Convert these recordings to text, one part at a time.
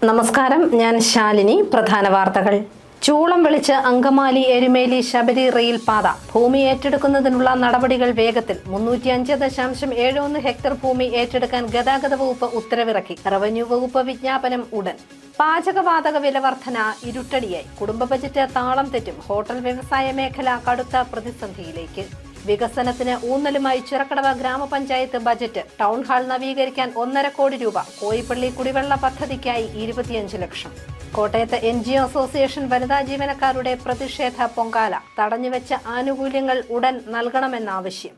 നമസ്കാരം, ഞാൻ ശാലിനി. പ്രധാന വാർത്തകൾ. ചൂളം വിളിച്ച് അങ്കമാലി എരുമേലി ശബരി റെയിൽ പാത ഭൂമി ഏറ്റെടുക്കുന്നതിനുള്ള നടപടികൾ വേഗത്തിൽ. 305.71 ഹെക്ടർ ഭൂമി ഏറ്റെടുക്കാൻ ഗതാഗത വകുപ്പ് ഉത്തരവിറക്കി. റവന്യൂ വകുപ്പ് വിജ്ഞാപനം ഉടൻ. പാചകവാതക വില വർധന ഇരുട്ടടിയായി. കുടുംബ ബജറ്റ് താളം തെറ്റും. ഹോട്ടൽ വ്യവസായ മേഖല കടുത്ത പ്രതിസന്ധിയിലേക്ക്. വികസനത്തിന് ഊന്നലുമായി ചിറക്കടവ് ഗ്രാമപഞ്ചായത്ത് ബജറ്റ്. ടൗൺ ഹാൾ നവീകരിക്കാൻ 1.5 കോടി രൂപ. കോയിപ്പള്ളി കുടിവെള്ള പദ്ധതിക്കായി 25 ലക്ഷം. കോട്ടയത്ത് NGO അസോസിയേഷൻ വനിതാ ജീവനക്കാരുടെ പ്രതിഷേധ പൊങ്കാല. തടഞ്ഞുവെച്ച ആനുകൂല്യങ്ങൾ ഉടൻ നൽകണമെന്നാവശ്യം.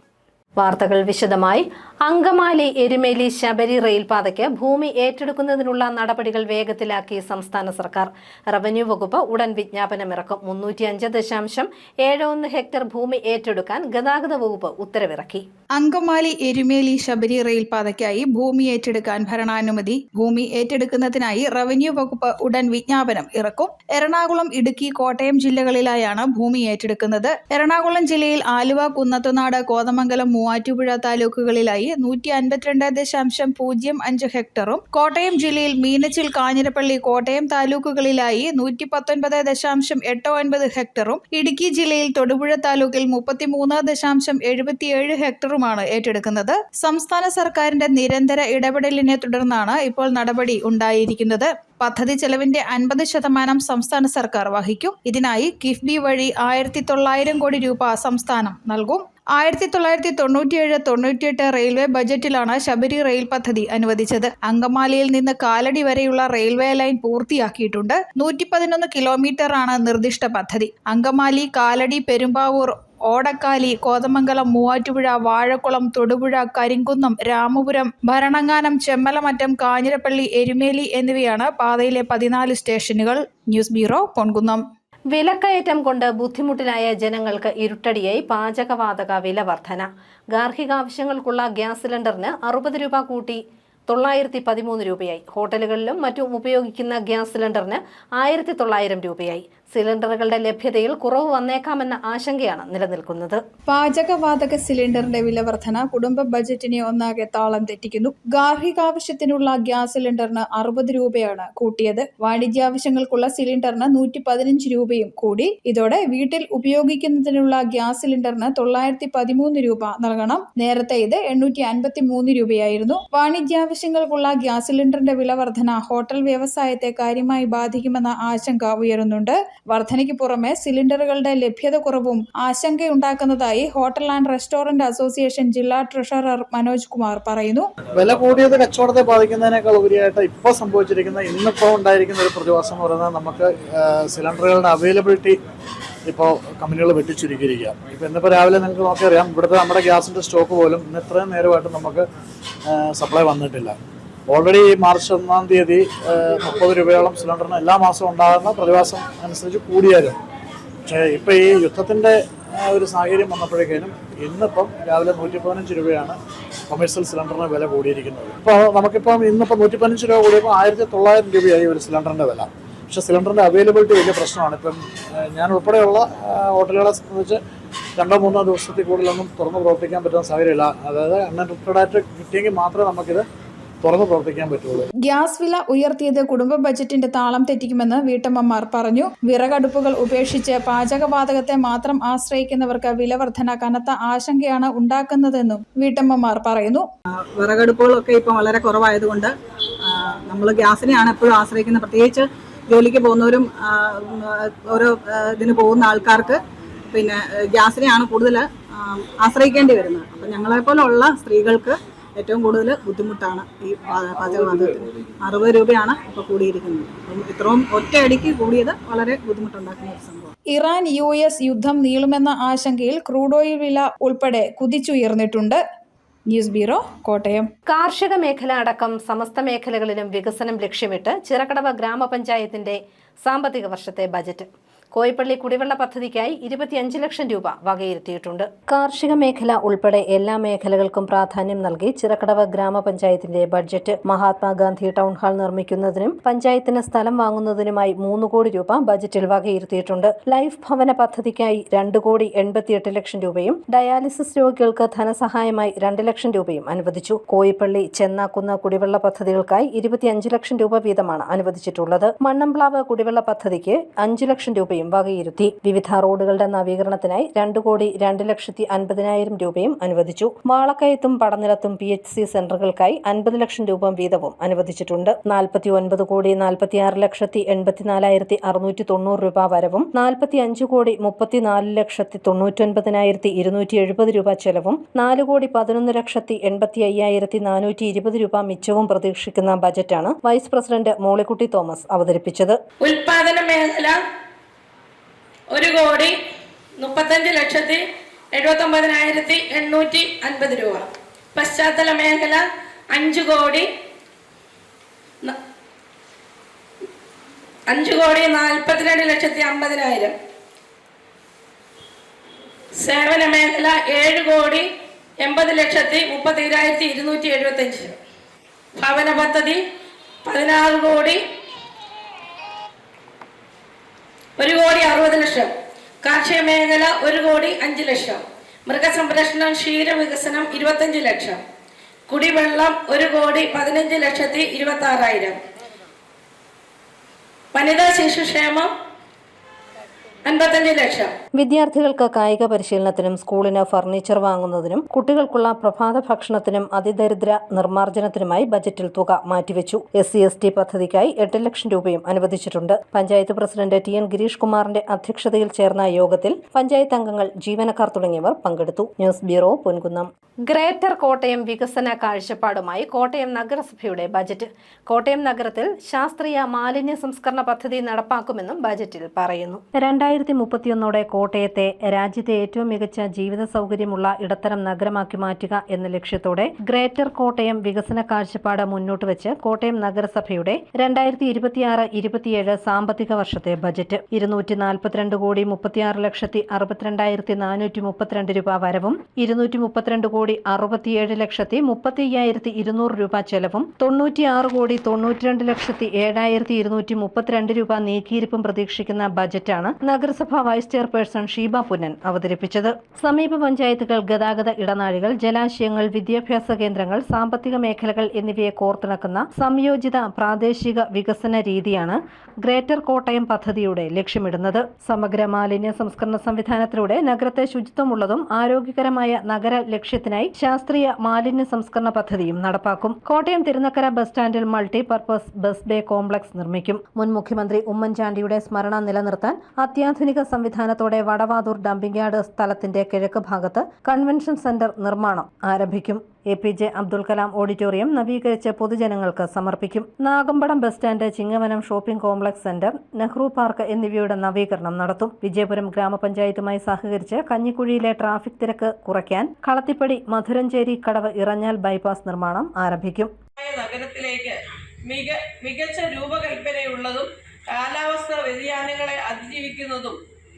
വാർത്തകൾ വിശദമായി. അങ്കമാലി എരുമേലി ശബരി റെയിൽപാതയ്ക്ക് ഭൂമി ഏറ്റെടുക്കുന്നതിനുള്ള നടപടികൾ വേഗത്തിലാക്കി സംസ്ഥാന സർക്കാർ. റവന്യൂ വകുപ്പ് ഉടൻ വിജ്ഞാപനമിറക്കും. 305.71 ഹെക്ടർ ഭൂമി ഏറ്റെടുക്കാൻ ഗതാഗത വകുപ്പ് ഉത്തരവിറക്കി. അങ്കമാലി എരുമേലി ശബരി റെയിൽപാതയ്ക്കായി ഭൂമി ഏറ്റെടുക്കാൻ ഭരണാനുമതി. ഭൂമി ഏറ്റെടുക്കുന്നതിനായി റവന്യൂ വകുപ്പ് ഉടൻ വിജ്ഞാപനം ഇറക്കും. എറണാകുളം, ഇടുക്കി, കോട്ടയം ജില്ലകളിലായാണ് ഭൂമി ഏറ്റെടുക്കുന്നത്. എറണാകുളം ജില്ലയിൽ ആലുവ, കുന്നത്തുനാട്, കോതമംഗലം, മൂവാറ്റുപുഴ താലൂക്കുകളിലായി 152.05 ഹെക്ടറും, കോട്ടയം ജില്ലയിൽ മീനച്ചിൽ, കാഞ്ഞിരപ്പള്ളി, കോട്ടയം താലൂക്കുകളിലായി 119.89 ഹെക്ടറും, ഇടുക്കി ജില്ലയിൽ തൊടുപുഴ താലൂക്കിൽ 33.77 ഹെക്ടറുമാണ് ഏറ്റെടുക്കുന്നത്. സംസ്ഥാന സർക്കാരിന്റെ നിരന്തര ഇടപെടലിനെ തുടർന്നാണ് ഇപ്പോൾ നടപടി ഉണ്ടായിരിക്കുന്നത്. പദ്ധതി ചെലവിന്റെ 50% സംസ്ഥാന സർക്കാർ വഹിക്കും. ഇതിനായി കിഫ്ബി വഴി 1900 കോടി രൂപ സംസ്ഥാനം നൽകും. 1997-98 റെയിൽവേ ബജറ്റിലാണ് ശബരി റെയിൽ പദ്ധതി അനുവദിച്ചത്. അങ്കമാലിയിൽ നിന്ന് കാലടി വരെയുള്ള റെയിൽവേ ലൈൻ പൂർത്തിയാക്കിയിട്ടുണ്ട്. 111 കിലോമീറ്ററാണ് നിർദ്ദിഷ്ട പദ്ധതി. അങ്കമാലി, കാലടി, പെരുമ്പാവൂർ, ഓടക്കാലി, കോതമംഗലം, മൂവാറ്റുപുഴ, വാഴക്കുളം, തൊടുപുഴ, കരിങ്കുന്നം, രാമപുരം, ഭരണങ്ങാനം, ചെമ്മലമറ്റം, കാഞ്ഞിരപ്പള്ളി, എരുമേലി എന്നിവയാണ് പാതയിലെ 14 സ്റ്റേഷനുകൾ. News bureau, Ponkunnam. വിലക്കയറ്റം കൊണ്ട് ബുദ്ധിമുട്ടിലായ ജനങ്ങൾക്ക് ഇരുട്ടടിയായി. പാചകവാതക വില വർധന. ഗാർഹികാവശ്യങ്ങൾക്കുള്ള ഗ്യാസ് സിലിണ്ടറിന് 60 രൂപ കൂട്ടി 913 രൂപയായി. ഹോട്ടലുകളിലും മറ്റും ഉപയോഗിക്കുന്ന ഗ്യാസ് സിലിണ്ടറിന് 1900 രൂപയായി. സിലിണ്ടറുകളുടെ ലഭ്യതയിൽ കുറവ് വന്നേക്കാമെന്ന ആശങ്കയാണ് നിലനിൽക്കുന്നത്. പാചകവാതക സിലിണ്ടറിന്റെ വില വർധന കുടുംബ ബജറ്റിനെ ഒന്നാകെ താളം തെറ്റിക്കുന്നു. ഗാർഹികാവശ്യത്തിനുള്ള ഗ്യാസ് സിലിണ്ടറിന് 60 രൂപയാണ് കൂട്ടിയത്. വാണിജ്യാവശ്യങ്ങൾക്കുള്ള സിലിണ്ടറിന് 115 രൂപയും കൂടി. ഇതോടെ വീട്ടിൽ ഉപയോഗിക്കുന്നതിനുള്ള ഗ്യാസ് സിലിണ്ടറിന് 913 രൂപ നൽകണം. നേരത്തെ ഇത് 853 രൂപയായിരുന്നു. വാണിജ്യാവശ്യങ്ങൾക്കുള്ള ഗ്യാസ് സിലിണ്ടറിന്റെ വില വർധന ഹോട്ടൽ വ്യവസായത്തെ കാര്യമായി ബാധിക്കുമെന്ന ആശങ്ക ഉയരുന്നുണ്ട്. വർധനയ്ക്ക് പുറമെ സിലിണ്ടറുകളുടെ ലഭ്യത കുറവും ആശങ്കയുണ്ടാക്കുന്നതായി ഹോട്ടൽ ആൻഡ് റെസ്റ്റോറന്റ് അസോസിയേഷൻ ജില്ലാ ട്രഷറർ മനോജ് കുമാർ പറയുന്നു. വില കൂടിയത് കച്ചവടത്തെ ബാധിക്കുന്നതിനേക്കാൾ ഉപരിയായിട്ട് ഇപ്പോൾ സംഭവിച്ചിരിക്കുന്ന ഇന്നിപ്പോൾ ഉണ്ടായിരിക്കുന്ന ഒരു പ്രതിഭാസം എന്ന് പറയുന്നത് നമുക്ക് സിലിണ്ടറുകളുടെ അവൈലബിലിറ്റി ഇപ്പോൾ കമ്പനികൾ വെട്ടിച്ചുരുക്കിയിരിക്കുക. ഇപ്പോൾ ഇന്നിപ്പോൾ രാവിലെ നിങ്ങൾക്ക് നോക്കിയറിയാം, ഇവിടുത്തെ നമ്മുടെ ഗ്യാസിൻ്റെ സ്റ്റോക്ക് പോലും ഇന്ന് ഇത്രയും നേരമായിട്ട് നമുക്ക് സപ്ലൈ വന്നിട്ടില്ല. ഓൾറെഡി മാർച്ച് 1-ാം തീയതി 30 രൂപയോളം സിലിണ്ടറിന് എല്ലാ മാസവും ഉണ്ടാകുന്ന പ്രതിഭാസം അനുസരിച്ച് കൂടിയാലും, പക്ഷേ ഇപ്പോൾ ഈ യുദ്ധത്തിൻ്റെ ഒരു സാഹചര്യം വന്നപ്പോഴേക്കും ഇന്നിപ്പം രാവിലെ 115 രൂപയാണ് കൊമേഴ്സ്യൽ സിലിണ്ടറിന് വില കൂടിയിരിക്കുന്നത്. ഇപ്പോൾ നമുക്കിപ്പം ഇന്നിപ്പോൾ 115 രൂപ കൂടിയപ്പോൾ 1900 രൂപയായി ഒരു സിലിണ്ടറിൻ്റെ വില. പക്ഷേ സിലിണ്ടറിൻ്റെ അവൈലബിലിറ്റി വലിയ പ്രശ്നമാണ്. ഇപ്പം ഞാൻ ഉൾപ്പെടെയുള്ള ഹോട്ടലുകളെ സംബന്ധിച്ച് 2-3 ദിവസത്തിൽ കൂടുതലൊന്നും തുറന്ന് പ്രവർത്തിക്കാൻ പറ്റുന്ന സാഹചര്യമില്ല. അതായത് അൺലിമിറ്റഡായിട്ട് കിട്ടിയെങ്കിൽ മാത്രമേ നമുക്കിത് തുറന്ന് പ്രവർത്തിക്കാൻ പറ്റുള്ളൂ. ഗ്യാസ് വില ഉയർത്തിയത് കുടുംബ ബജറ്റിന്റെ താളം തെറ്റിക്കുമെന്ന് വീട്ടമ്മമാർ പറഞ്ഞു. വിറകടുപ്പുകൾ ഉപേക്ഷിച്ച് പാചകവാതകത്തെ മാത്രം ആശ്രയിക്കുന്നവർക്ക് വില വർധന കനത്ത ആശങ്കയാണ് ഉണ്ടാക്കുന്നതെന്നും വീട്ടമ്മമാർ പറയുന്നു. വിറകടുപ്പുകളൊക്കെ ഇപ്പം വളരെ കുറവായതുകൊണ്ട് നമ്മൾ ഗ്യാസിനെയാണ് എപ്പോഴും ആശ്രയിക്കുന്നത്. പ്രത്യേകിച്ച് ജോലിക്ക് പോകുന്നവരും ഓരോ ഇതിന് പോകുന്ന ആൾക്കാർക്ക് പിന്നെ ഗ്യാസിനെയാണ് കൂടുതൽ ആശ്രയിക്കേണ്ടി വരുന്നത്. അപ്പം ഞങ്ങളെപ്പോലുള്ള സ്ത്രീകൾക്ക് ഏറ്റവും കൂടുതൽ ബുദ്ധിമുട്ടാണ് ഈ പാചകവാതകത്തിന്. 60 രൂപയാണ് ഇപ്പോൾ കൂടിയിരിക്കുന്നത്. അപ്പം ഇത്രയും ഒറ്റയടിക്ക് കൂടിയത് വളരെ ബുദ്ധിമുട്ടുണ്ടാക്കുന്ന ഒരു സംഭവം. ഇറാൻ US യുദ്ധം നീളുമെന്ന ആശങ്കയിൽ ക്രൂഡ് ഓയിൽ വില ഉൾപ്പെടെ കുതിച്ചുയർന്നിട്ടുണ്ട്. News bureau, Kottayam. കാർഷിക മേഖല അടക്കം സമസ്ത മേഖലകളിലും വികസനം ലക്ഷ്യമിട്ട് ചിറക്കടവ് ഗ്രാമപഞ്ചായത്തിന്റെ സാമ്പത്തിക വർഷത്തെ ബജറ്റ്. കോയിപ്പള്ളി കുടിവെള്ള പദ്ധതിക്കായി 25 ലക്ഷം രൂപ വകയിരുത്തിയിട്ടുണ്ട്. കാർഷിക മേഖല ഉൾപ്പെടെ എല്ലാ മേഖലകൾക്കും പ്രാധാന്യം നൽകി ചിറക്കടവ് ഗ്രാമപഞ്ചായത്തിന്റെ ബഡ്ജറ്റ് മഹാത്മാഗാന്ധി ടൗൺ ഹാൾ നിർമ്മിക്കുന്നതിനും പഞ്ചായത്തിന് സ്ഥലം വാങ്ങുന്നതിനുമായി 3 കോടി രൂപ ബജറ്റിൽ വകയിരുത്തിയിട്ടുണ്ട്. ലൈഫ് ഭവന പദ്ധതിക്കായി 2,88 ലക്ഷം രൂപയും ഡയാലിസിസ് രോഗികൾക്ക് ധനസഹായമായി 2 ലക്ഷം രൂപയും അനുവദിച്ചു. കോയിപ്പള്ളി ചെന്നാക്കുന്ന കുടിവെള്ള പദ്ധതികൾക്കായി 25 ലക്ഷം രൂപ വീതമാണ് അനുവദിച്ചിട്ടുള്ളത്. മണ്ണംപ്ലാവ് കുടിവെള്ള പദ്ധതിക്ക് 5 ലക്ഷം രൂപയും വകയിരുത്തി. വിവിധ റോഡുകളുടെ നവീകരണത്തിനായി 2,02,50,000 രൂപയും അനുവദിച്ചു. വാളക്കയത്തും പടനിലത്തും PHC സെന്ററുകൾക്കായി 50 ലക്ഷം രൂപ വീതവും അനുവദിച്ചിട്ടുണ്ട്. 49,46,84,690 രൂപ വരവും 45,34,99,270 രൂപ ചെലവും 4,11,85,420 രൂപ മിച്ചവും പ്രതീക്ഷിക്കുന്ന ബജറ്റാണ് വൈസ് പ്രസിഡന്റ് മോളിക്കുട്ടി തോമസ് അവതരിപ്പിച്ചത്. ഉൽപാദന മേഖല 1,35,79,850 രൂപ. പശ്ചാത്തല മേഖല 5,42,50,000. സേവന മേഖല 7,80,31,275. ഭവന പദ്ധതി 1,60,00,000. കാർഷിക മേഖല 1,05,00,000. മൃഗസംരക്ഷണം ക്ഷീരവികസനം 25 ലക്ഷം. കുടിവെള്ളം 1,15,26,000. വനിതാ ശിശുക്ഷേമം 55 ലക്ഷം. വിദ്യാർത്ഥികൾക്ക് കായിക പരിശീലനത്തിനും സ്കൂളിന് ഫർണിച്ചർ വാങ്ങുന്നതിനും കുട്ടികൾക്കുള്ള പ്രഭാത ഭക്ഷണത്തിനും അതിദരിദ്ര നിർമ്മാർജ്ജനത്തിനുമായി ബജറ്റിൽ തുക മാറ്റിവെച്ചു. SC/ST പദ്ധതിക്കായി 8 ലക്ഷം രൂപയും അനുവദിച്ചിട്ടുണ്ട്. പഞ്ചായത്ത് പ്രസിഡന്റ് TN ഗിരീഷ് കുമാറിന്റെ അധ്യക്ഷതയിൽ ചേർന്ന യോഗത്തിൽ പഞ്ചായത്ത് അംഗങ്ങൾ, ജീവനക്കാർ തുടങ്ങിയവർ പങ്കെടുത്തു. News bureau, Ponkunnam. Greater Kottayam വികസന കാഴ്ചപ്പാടുമായി കോട്ടയം നഗരസഭയുടെ ബജറ്റ്. കോട്ടയം നഗരത്തിൽ ശാസ്ത്രീയ മാലിന്യ സംസ്കരണ പദ്ധതി നടപ്പാക്കുമെന്നും ബജറ്റിൽ പറയുന്നു. 2031 കോട്ടയത്തെ രാജ്യത്തെ ഏറ്റവും മികച്ച ജീവിത സൗകര്യമുള്ള ഇടത്തരം നഗരമാക്കി മാറ്റുക എന്ന ലക്ഷ്യത്തോടെ ഗ്രേറ്റർ കോട്ടയം വികസന കാഴ്ചപ്പാട് മുന്നോട്ട് വെച്ച് കോട്ടയം നഗരസഭയുടെ 2026-27 സാമ്പത്തിക വർഷത്തെ ബജറ്റ് 242,36,62,432 രൂപ വരവും 232,67,35,200 രൂപ ചെലവും 96,92,07,232 രൂപ നീക്കിയിരിപ്പും പ്രതീക്ഷിക്കുന്ന ബജറ്റാണ് നഗരസഭാ വൈസ് ചെയർപേഴ്സൺ ഷീബ പുന്നൻ അവതരിപ്പിച്ചത്. സമീപ പഞ്ചായത്തുകൾ, ഗതാഗത ഇടനാഴികൾ, ജലാശയങ്ങൾ, വിദ്യാഭ്യാസ കേന്ദ്രങ്ങൾ, സാമ്പത്തിക മേഖലകൾ എന്നിവയെ കോർത്തിണക്കുന്ന സംയോജിത പ്രാദേശിക വികസന രീതിയാണ് ഗ്രേറ്റർ കോട്ടയം പദ്ധതിയുടെ ലക്ഷ്യമിടുന്നത്. സമഗ്ര മാലിന്യ സംസ്കരണ സംവിധാനത്തിലൂടെ നഗരത്തെ ശുചിത്വമുള്ളതും ആരോഗ്യകരമായ നഗര ലക്ഷ്യത്തിനായി ശാസ്ത്രീയ മാലിന്യ സംസ്കരണ പദ്ധതിയും നടപ്പാക്കും. കോട്ടയം തിരുനക്കര ബസ് സ്റ്റാൻഡിൽ മൾട്ടിപർപ്പസ് ബസ് ബേ കോംപ്ലക്സ് നിർമ്മിക്കും. മുൻ മുഖ്യമന്ത്രി ഉമ്മൻചാണ്ടിയുടെ സ്മരണ നിലനിർത്താൻ അത്യാധുനിക സംവിധാനത്തോടെ വടവാതൂർ ഡംപിംഗ് യാർഡ് സ്ഥലത്തിന്റെ കിഴക്ക് ഭാഗത്ത് കൺവെൻഷൻ സെന്റർ നിർമ്മാണം ആരംഭിക്കും. APJ അബ്ദുൽ കലാം ഓഡിറ്റോറിയം നവീകരിച്ച് പൊതുജനങ്ങൾക്ക് സമർപ്പിക്കും. Nagampadam bus stand, Chingavanam shopping complex centre, Nehru park എന്നിവയുടെ നവീകരണം നടത്തും. വിജയപുരം ഗ്രാമപഞ്ചായത്തുമായി സഹകരിച്ച് കഞ്ഞിക്കുഴിയിലെ ട്രാഫിക് തിരക്ക് കുറയ്ക്കാൻ കളത്തിപ്പടി മധുരഞ്ചേരി കടവ് ഇറഞ്ഞാൽ ബൈപ്പാസ് നിർമ്മാണം ആരംഭിക്കും. നഗരത്തിലേക്ക് മികച്ച രൂപകൽപ്പനയുള്ളതും കാലാവസ്ഥാ വ്യതിയാനങ്ങളെ അതിജീവിക്കുന്നതും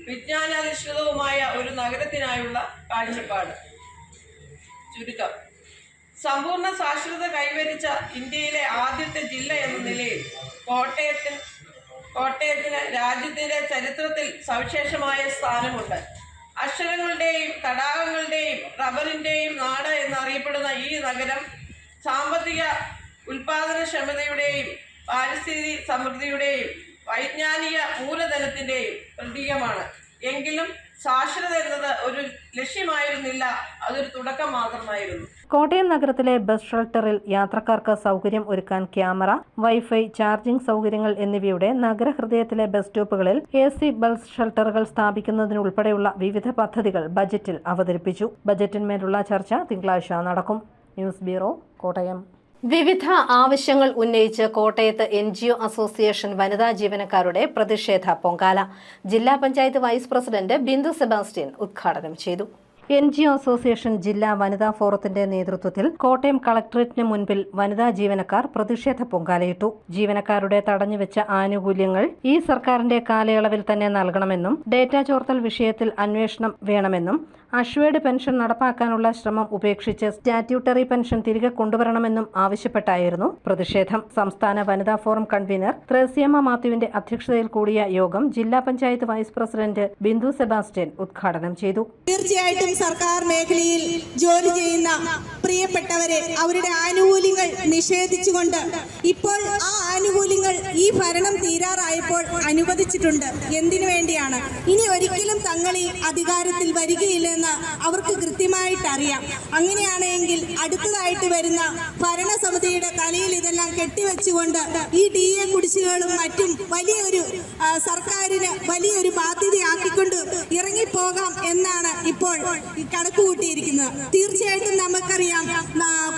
വിജ്ഞാനാധിഷ്ഠിതവുമായ ഒരു നഗരത്തിനായുള്ള കാഴ്ചപ്പാട്. ചുരുക്കം: സമ്പൂർണ്ണ സാക്ഷരത കൈവരിച്ച ഇന്ത്യയിലെ ആദ്യത്തെ ജില്ല എന്ന നിലയിൽ കോട്ടയത്തിന് രാജ്യത്തിന്റെ ചരിത്രത്തിൽ സവിശേഷമായ സ്ഥാനമുണ്ട്. അക്ഷരങ്ങളുടെയും തടാകങ്ങളുടെയും റബ്ബറിന്റെയും നാട് എന്നറിയപ്പെടുന്ന ഈ നഗരം സാമ്പത്തിക ഉൽപാദനക്ഷമതയുടെയും പാരിസ്ഥിതിക സമൃദ്ധിയുടെയും വൈജ്ഞാനിക മൂലധനത്തിന്റെയും പ്രതീകമാണ്. എങ്കിലും സാക്ഷരത എന്നത് ഒരു ലക്ഷ്യമായിരുന്നില്ല, അതൊരു തുടക്കം മാത്രമായിരുന്നു. കോട്ടയം നഗരത്തിലെ ബസ് ഷെൽട്ടറിൽ യാത്രക്കാർക്ക് സൗകര്യം ഒരുക്കാൻ ക്യാമറ, വൈഫൈ, ചാർജിംഗ് സൗകര്യങ്ങൾ എന്നിവയുടെ നഗരഹൃദയത്തിലെ ബസ് സ്റ്റോപ്പുകളിൽ AC ബസ് ഷെൽട്ടറുകൾ സ്ഥാപിക്കുന്നതിനുൾപ്പെടെയുള്ള വിവിധ പദ്ധതികൾ ബജറ്റിൽ അവതരിപ്പിച്ചു. ബജറ്റിന്മേലുള്ള ചർച്ച തിങ്കളാഴ്ച നടക്കും. News bureau, Kottayam. വിവിധ ആവശ്യങ്ങൾ ഉന്നയിച്ച് കോട്ടയത്ത് NGO അസോസിയേഷൻ വനിതാ ജീവനക്കാരുടെ പ്രതിഷേധ പൊങ്കാല ജില്ലാ പഞ്ചായത്ത് വൈസ് പ്രസിഡന്റ് ബിന്ദു സെബാസ്റ്റ്യൻ ഉദ്ഘാടനം ചെയ്തു. NGO അസോസിയേഷൻ ജില്ലാ വനിതാ ഫോറത്തിന്റെ നേതൃത്വത്തിൽ കോട്ടയം കളക്ടറേറ്റിന് മുൻപിൽ വനിതാ ജീവനക്കാർ പ്രതിഷേധ പൊങ്കാലയിട്ടു. ജീവനക്കാരുടെ തടഞ്ഞുവെച്ച ആനുകൂല്യങ്ങൾ ഈ സർക്കാരിന്റെ കാലയളവിൽ തന്നെ നൽകണമെന്നും ഡേറ്റാ ചോർത്തൽ വിഷയത്തിൽ അന്വേഷണം വേണമെന്നും അഷ്വേർഡ് പെൻഷൻ നടപ്പാക്കാനുള്ള ശ്രമം ഉപേക്ഷിച്ച് സ്റ്റാറ്റ്യൂട്ടറി പെൻഷൻ തിരികെ കൊണ്ടുവരണമെന്നും ആവശ്യപ്പെട്ടായിരുന്നു പ്രതിഷേധം. സംസ്ഥാന വനിതാ ഫോറം കൺവീനർ ത്രേസ്യാമ്മ മാത്യുവിന്റെ അധ്യക്ഷതയിൽ കൂടിയ യോഗം ജില്ലാ പഞ്ചായത്ത് വൈസ് പ്രസിഡന്റ് ബിന്ദു സെബാസ്റ്റ്യൻ ഉദ്ഘാടനം ചെയ്തു. തീർച്ചയായിട്ടും സർക്കാർ മേഖലയിൽ ജോലി ചെയ്യുന്ന പ്രിയപ്പെട്ടവരെ അവരുടെ ആനുകൂല്യങ്ങൾ നിഷേധിച്ചുകൊണ്ട് ഇപ്പോൾ ആ ആനുകൂല്യങ്ങൾ ഈ ഭരണം തീരാറായപ്പോൾ അനുവദിച്ചിട്ടുണ്ട്. എന്തിനു വേണ്ടിയാണ്? ഇനി ഒരിക്കലും തങ്ങൾ ഈ അധികാരത്തിൽ വരികയില്ലെന്ന് അവർക്ക് കൃത്യമായിട്ട് അറിയാം. അങ്ങനെയാണെങ്കിൽ അടുത്തതായിട്ട് വരുന്ന ഭരണസമിതിയുടെ തലയിൽ ഇതെല്ലാം കെട്ടിവെച്ചുകൊണ്ട് ഈ DA കുടിശ്ശികകളും മറ്റും വലിയൊരു സർക്കാരിന് വലിയൊരു ബാധ്യതയാക്കിക്കൊണ്ട് ഇറങ്ങിപ്പോകാം എന്നാണ് ഇപ്പോൾ കണക്ക് കൂട്ടിയിരിക്കുന്നത്. തീർച്ചയായിട്ടും നമുക്കറിയാം,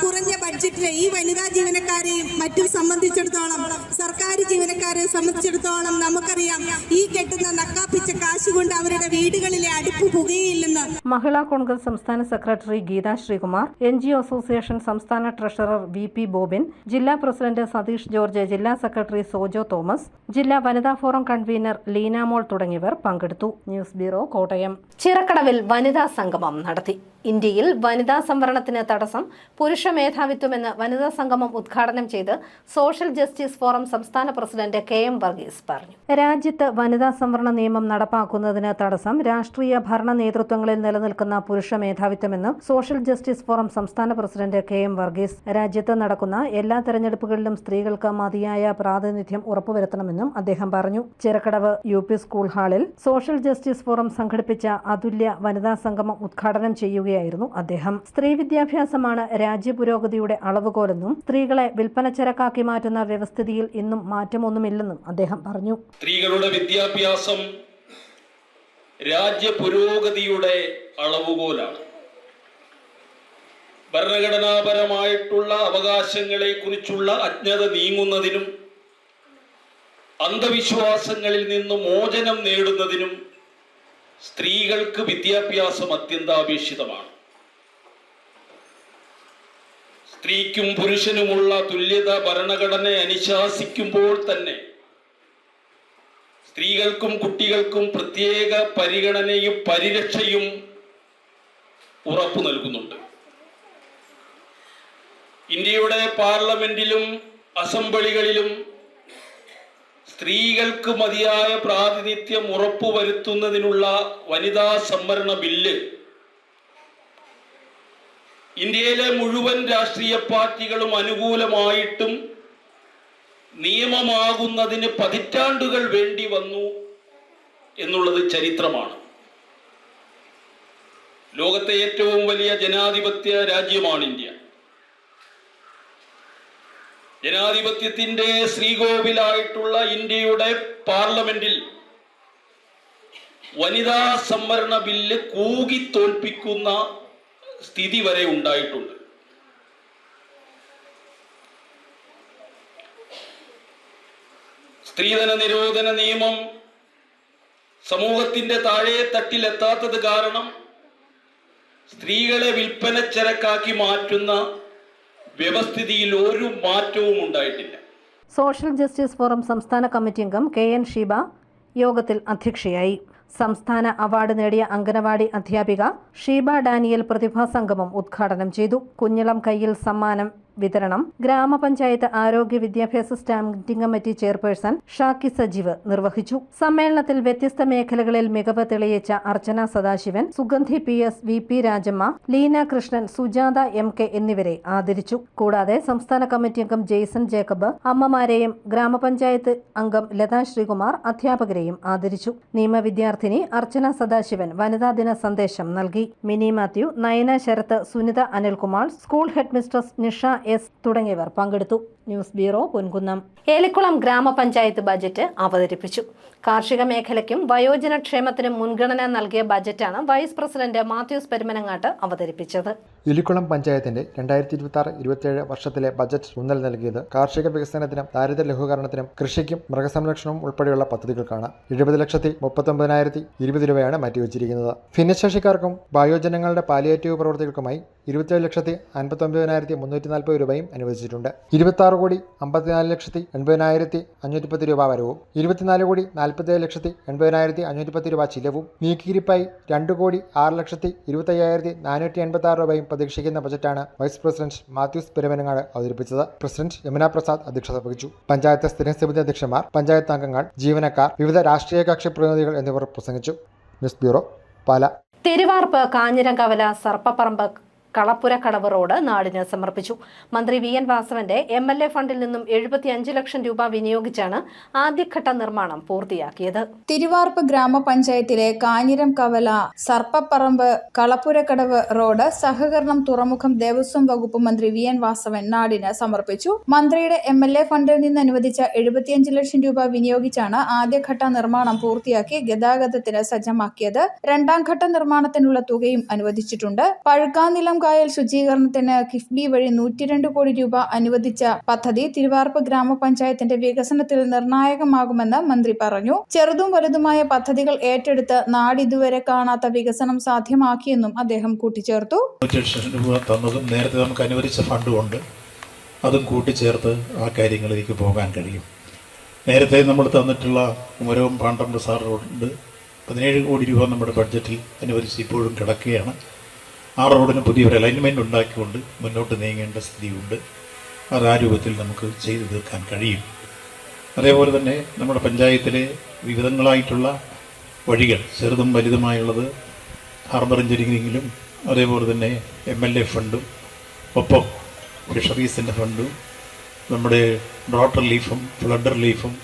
കുറഞ്ഞ ബഡ്ജറ്റിലെ ഈ വനിതാ ജീവനക്കാരെയും മറ്റും സംബന്ധിച്ചിടത്തോളം, സർക്കാർ ജീവനക്കാരെ സംബന്ധിച്ചിടത്തോളം നമുക്കറിയാം, ഈ കെട്ടുന്ന നക്കാപ്പിച്ച കാശ് കൊണ്ട് അവരുടെ വീടുകളിലെ അടുപ്പ് പുകയില്ലെന്ന്. മഹിളാ കോൺഗ്രസ് സംസ്ഥാന secretary Geetha Sreekumar, NGO association സംസ്ഥാന ട്രഷറർ VP ബോബിൻ, ജില്ലാ പ്രസിഡന്റ് സതീഷ് ജോർജ്, ജില്ലാ സെക്രട്ടറി സോജോ തോമസ്, ജില്ലാ വനിതാ ഫോറം കൺവീനർ ലീനാമോൾ തുടങ്ങിയവർ പങ്കെടുത്തു. News bureau, Kottayam. ചിറക്കടവിൽ വനിതാ സംഗമം നടത്തി. ഇന്ത്യയിൽ വനിതാ സംവരണത്തിന് തടസ്സം പുരുഷ മേധാവിത്വമെന്ന് വനിതാ സംഗമം ഉദ്ഘാടനം ചെയ്ത് സോഷ്യൽ ജസ്റ്റിസ് ഫോറം സംസ്ഥാന പ്രസിഡന്റ് KM വർഗീസ് പറഞ്ഞു. രാജ്യത്ത് വനിതാ സംവരണ നിയമം നടപ്പാക്കുന്നതിന് തടസ്സം രാഷ്ട്രീയ ഭരണ നേതൃത്വങ്ങളിൽ നിലനിൽക്കുന്ന പുരുഷ മേധാവിത്വമെന്ന് സോഷ്യൽ ജസ്റ്റിസ് ഫോറം സംസ്ഥാന പ്രസിഡന്റ് KM വർഗീസ്. രാജ്യത്ത് നടക്കുന്ന എല്ലാ തെരഞ്ഞെടുപ്പുകളിലും സ്ത്രീകൾക്ക് മതിയായ പ്രാതിനിധ്യം ഉറപ്പുവരുത്തണമെന്നും അദ്ദേഹം പറഞ്ഞു. ചിറക്കടവ് UP സ്കൂൾ ഹാളിൽ സോഷ്യൽ ജസ്റ്റിസ് ഫോറം സംഘടിപ്പിച്ച അതുല്യ വനിതാ സംഗമം ഉദ്ഘാടനം ചെയ്യുകയായിരുന്നു അദ്ദേഹം. സ്ത്രീ വിദ്യാഭ്യാസമാണ് രാജ്യപുരോഗതിയുടെ അളവുകോലെന്നും സ്ത്രീകളെ വിൽപ്പനച്ചരക്കാക്കി മാറ്റുന്ന വ്യവസ്ഥിതിയിൽ ഇന്നും മാറ്റമൊന്നുമില്ലെന്നും അദ്ദേഹം പറഞ്ഞു. സ്ത്രീകളുടെ വിദ്യാഭ്യാസം രാജ്യപുരോഗതിയുടെ അളവുകോലാണ്. ഭരണഘടനാപരമായിട്ടുള്ള അവകാശങ്ങളെ കുറിച്ചുള്ള അജ്ഞത നീങ്ങുന്നതിനും അന്ധവിശ്വാസങ്ങളിൽ നിന്ന് മോചനം നേടുന്നതിനും സ്ത്രീകൾക്ക് വിദ്യാഭ്യാസം അത്യന്താപേക്ഷിതമാണ്. സ്ത്രീക്കും പുരുഷനുമുള്ള തുല്യത ഭരണഘടന അനുശാസിക്കുമ്പോൾ തന്നെ സ്ത്രീകൾക്കും കുട്ടികൾക്കും പ്രത്യേക പരിഗണനയും പരിരക്ഷയും ഉറപ്പു നൽകുന്നുണ്ട്. ഇന്ത്യയുടെ പാർലമെന്റിലും അസംബ്ലികളിലും സ്ത്രീകൾക്ക് മതിയായ പ്രാതിനിധ്യം ഉറപ്പുവരുത്തുന്നതിനുള്ള വനിതാ സംവരണ ബില്ല് ഇന്ത്യയിലെ മുഴുവൻ രാഷ്ട്രീയ പാർട്ടികളും അനുകൂലമായിട്ടും നിയമമാകുന്നതിന് പതിറ്റാണ്ടുകൾ വേണ്ടി വന്നു എന്നുള്ളത് ചരിത്രമാണ്. ലോകത്തെ ഏറ്റവും വലിയ ജനാധിപത്യ രാജ്യമാണ് ഇന്ത്യ. ജനാധിപത്യത്തിന്റെ ശ്രീകോവിലായിട്ടുള്ള ഇന്ത്യയുടെ പാർലമെന്റിൽ വനിതാ സംവരണ ബില്ല് കൂകി തോൽപ്പിക്കുന്ന സ്ഥിതി വരെ ഉണ്ടായിട്ടുണ്ട്. സ്ത്രീധന നിരോധന നിയമം സമൂഹത്തിന്റെ താഴെ തട്ടിലെത്താത്തത് കാരണം സ്ത്രീകളെ വിൽപ്പനച്ചരക്കാക്കി മാറ്റുന്ന വ്യവസ്ഥിതിയിൽ ഒരു മാറ്റവും ഉണ്ടായിട്ടില്ല. സോഷ്യൽ ജസ്റ്റിസ് ഫോറം സംസ്ഥാന കമ്മിറ്റി അംഗം KN ഷീബ യോഗത്തിൽ അധ്യക്ഷയായി. സംസ്ഥാന അവാർഡ് നേടിയ അംഗനവാടി അധ്യാപിക ഷീബ ഡാനിയൽ പ്രതിഭാ സംഗമം ഉദ്ഘാടനം ചെയ്തു. കുഞ്ഞിളം കയ്യിൽ സമ്മാനം വിതരണം ഗ്രാമപഞ്ചായത്ത് ആരോഗ്യ വിദ്യാഭ്യാസ സ്റ്റാൻഡിംഗ് കമ്മിറ്റി ചെയർപേഴ്സൺ ഷാക്കി സജീവ് നിർവഹിച്ചു. സമ്മേളനത്തിൽ വ്യത്യസ്ത മേഖലകളിൽ മികവ് തെളിയിച്ച അർച്ചന Sadasivan, Sugandhi PS, VP Rajamma, Leena Krishnan, Sujatha MK എന്നിവരെ ആദരിച്ചു. കൂടാതെ സംസ്ഥാന കമ്മിറ്റി അംഗം ജെയ്സൺ ജേക്കബ്, അമ്മമാരെയും ഗ്രാമപഞ്ചായത്ത് അംഗം ലതാ ശ്രീകുമാർ, അധ്യാപകരെയും ആദരിച്ചു. നിയമ വിദ്യാർത്ഥിനി അർച്ചന സദാശിവൻ വനിതാ ദിന സന്ദേശം നൽകി. Mini Mathew, Nayana Sarath, Sunitha Anilkumar, school headmistress Nisha S തുടങ്ങിയവർ പങ്കെടുത്തു. News bureau Ponkunnam. ഏലിക്കുളം ഗ്രാമപഞ്ചായത്ത് ബജറ്റ് അവതരിപ്പിച്ചു. കാർഷിക മേഖലയ്ക്കും വയോജന ക്ഷേമത്തിനും മുൻഗണന നൽകിയ ബജറ്റാണ് വൈസ് പ്രസിഡന്റ് മാത്യൂസ് പെരുമനങ്ങാട്ട് അവതരിപ്പിച്ചത്. ഏലിക്കുളം പഞ്ചായത്തിന്റെ 2026-27 വർഷത്തിലെ ബജറ്റ് ഊന്നൽ നൽകിയത് കാർഷിക വികസനത്തിനും ദാരിദ്ര്യ ലഘൂകരണത്തിനും കൃഷിക്കും മൃഗസംരക്ഷണവും ഉൾപ്പെടെയുള്ള പദ്ധതികൾക്കാണ്. 70,39,020 രൂപയാണ് മാറ്റിവെച്ചിരിക്കുന്നത്. ഭിന്നശേഷിക്കാർക്കും വയോജനങ്ങളുടെ പാലിയേറ്റീവ് പ്രവൃത്തികൾക്കുമായി 27,59,340 രൂപയും അനുവദിച്ചിട്ടുണ്ട്. 26,54,80,510 രൂപ വരവും 24,47,80,510 രൂപ ചിലവും നീക്കിയിരിപ്പായി 2,06,25,486 രൂപയും പ്രതീക്ഷിക്കുന്ന ബജറ്റാണ് വൈസ് പ്രസിഡന്റ് മാത്യൂസ് പെരുമനങ്ങാട് അവതരിപ്പിച്ചത്. പ്രസിഡന്റ് യമുന പ്രസാദ് അധ്യക്ഷത വഹിച്ചു. പഞ്ചായത്ത് സ്ഥിരം സമിതി അധ്യക്ഷന്മാർ, പഞ്ചായത്ത് അംഗങ്ങൾ, ജീവനക്കാർ, വിവിധ രാഷ്ട്രീയ കക്ഷി പ്രതിനിധികൾ എന്നിവർ പ്രസംഗിച്ചു. ന്യൂസ് ബ്യൂറോ, പാല. തിരുവാർപ്പ് കാഞ്ഞിരംകവല സർപ്പപ്പറമ്പ് കളപ്പുരക്കടവ് റോഡ് നാടിന് സമർപ്പിച്ചു. മന്ത്രി വി.എൻ. വാസവന്റെ MLA ഫണ്ടിൽ നിന്നും 75 ലക്ഷം രൂപ വിനിയോഗിച്ചാണ് ആദ്യഘട്ട നിർമ്മാണം പൂർത്തിയാക്കിയത്. തിരുവാർപ്പ് ഗ്രാമപഞ്ചായത്തിലെ കാഞ്ഞിരംകവല സർപ്പപ്പറമ്പ് കളപ്പുരക്കടവ് റോഡ് സഹകരണം തുറമുഖം ദേവസ്വം വകുപ്പ് മന്ത്രി വി.എൻ. വാസവൻ നാടിന് സമർപ്പിച്ചു. മന്ത്രിയുടെ MLA ഫണ്ടിൽ നിന്ന് അനുവദിച്ച 75 ലക്ഷം രൂപ വിനിയോഗിച്ചാണ് ആദ്യഘട്ട നിർമ്മാണം പൂർത്തിയാക്കി ഗതാഗതത്തിന് സജ്ജമാക്കിയത്. രണ്ടാം ഘട്ട നിർമ്മാണത്തിനുള്ള തുകയും അനുവദിച്ചിട്ടുണ്ട്. പഴുക്കാനിലം കായൽ ശുചീകരണത്തിന് കിഫ്ബി വഴി 102 കോടി രൂപ അനുവദിച്ച പദ്ധതി തിരുവാർപ്പ് ഗ്രാമപഞ്ചായത്തിന്റെ വികസനത്തിൽ നിർണായകമാകുമെന്ന് മന്ത്രി പറഞ്ഞു. ചെറുതും വലുതുമായ പദ്ധതികൾ ഏറ്റെടുത്ത് നാടിതുവരെ കാണാത്ത വികസനം സാധ്യമാക്കിയെന്നും അദ്ദേഹം കൂട്ടിച്ചേർത്തു. തന്നതും നേരത്തെ നമുക്ക് അനുവദിച്ച ഫണ്ടുമുണ്ട്, അതും കൂട്ടിച്ചേർത്ത് ആ കാര്യങ്ങളിലേക്ക് പോകാൻ കഴിയും. നേരത്തെ നമ്മൾ തന്നിട്ടുള്ള കുമരവും പാണ്ഡം സാർ റോഡ് 17 കോടി രൂപ നമ്മുടെ ബഡ്ജറ്റിൽ അനുവദിച്ച് ഇപ്പോഴും കിടക്കുകയാണ്. ആ റോഡിന് പുതിയൊരു അലൈൻമെൻറ്റ് ഉണ്ടാക്കിക്കൊണ്ട് മുന്നോട്ട് നീങ്ങേണ്ട സ്ഥിതിയുണ്ട്. അത് ആ രൂപത്തിൽ നമുക്ക് ചെയ്തു തീർക്കാൻ കഴിയും. അതേപോലെ തന്നെ നമ്മുടെ പഞ്ചായത്തിലെ വിവിധങ്ങളായിട്ടുള്ള വഴികൾ ചെറുതും വലുതുമായുള്ളത് ഹാർബർ എഞ്ചിനീയറിംഗിലും അതേപോലെ തന്നെ MLA ഫണ്ടും ഒപ്പം ഫിഷറീസിൻ്റെ ഫണ്ടും നമ്മുടെ ഡ്രോട്ട് റിലീഫും ഫ്ലഡ് റിലീഫും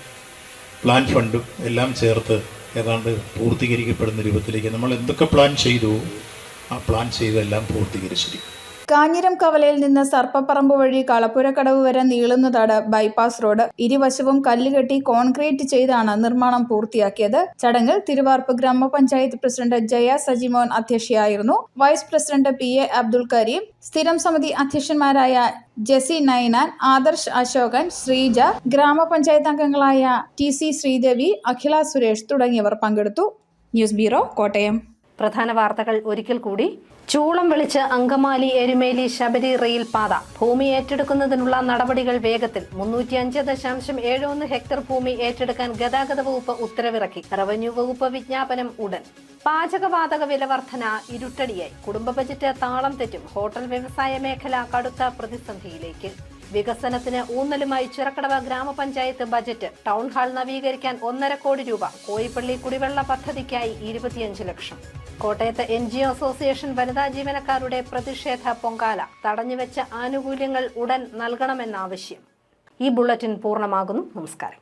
പ്ലാൻ ഫണ്ടും എല്ലാം ചേർത്ത് ഏതാണ്ട് പൂർത്തീകരിക്കപ്പെടുന്ന രൂപത്തിലേക്ക് നമ്മൾ എന്തൊക്കെ പ്ലാൻ ചെയ്തു ആ പ്ലാൻ ചെയ്തെല്ലാം പൂർത്തീകരിച്ചിരിക്കും. കാഞ്ഞിരംകവലയിൽ നിന്ന് സർപ്പപ്പറമ്പ് വഴി കളപ്പുരക്കടവ് വരെ നീളുന്നതാണ് ബൈപ്പാസ് റോഡ്. ഇരുവശവും കല്ലുകെട്ടി കോൺക്രീറ്റ് ചെയ്താണ് നിർമ്മാണം പൂർത്തിയാക്കിയത്. ചടങ്ങിൽ തിരുവാർപ്പ് ഗ്രാമപഞ്ചായത്ത് പ്രസിഡന്റ് ജയ സജിമോൻ അധ്യക്ഷയായിരുന്നു. Vice president PA Abdul Kareem, സ്ഥിരം സമിതി അധ്യക്ഷന്മാരായ ജെസി നൈനാൻ, ആദർശ് അശോകൻ, ശ്രീജ, ഗ്രാമപഞ്ചായത്ത് അംഗങ്ങളായ TC ശ്രീദേവി, അഖില സുരേഷ് തുടങ്ങിയവർ പങ്കെടുത്തു. News bureau, Kottayam. പ്രധാന വാർത്തകൾ ഒരിക്കൽ കൂടി. ചൂളം വിളിച്ച് അങ്കമാലി എരുമേലി ശബരി റെയിൽ പാത ഭൂമി ഏറ്റെടുക്കുന്നതിനുള്ള നടപടികൾ വേഗത്തിൽ. 305.71 ഹെക്ടർ ഭൂമി ഏറ്റെടുക്കാൻ ഗതാഗത വകുപ്പ് ഉത്തരവിറക്കി. റവന്യൂ വകുപ്പ് വിജ്ഞാപനം ഉടൻ. പാചകവാതക വില വർധന ഇരുട്ടടിയായി. കുടുംബ ബജറ്റ് താളം തെറ്റും. ഹോട്ടൽ വ്യവസായ മേഖല കടുത്ത പ്രതിസന്ധിയിലേക്ക്. വികസനത്തിന് ഊന്നലുമായി ചിറക്കടവ് ഗ്രാമപഞ്ചായത്ത് ബജറ്റ്. ടൗൺ ഹാൾ നവീകരിക്കാൻ 1.5 കോടി രൂപ. കോയിപ്പള്ളി കുടിവെള്ള പദ്ധതിക്കായി 25 ലക്ഷം. കോട്ടയത്ത് NGO അസോസിയേഷൻ വനിതാ ജീവനക്കാരുടെ പ്രതിഷേധ പൊങ്കാല. തടഞ്ഞുവെച്ച ആനുകൂല്യങ്ങൾ ഉടൻ നൽകണമെന്നാവശ്യം. ഈ ബുള്ളറ്റിൻ പൂർണ്ണമാകുന്നു. നമസ്കാരം.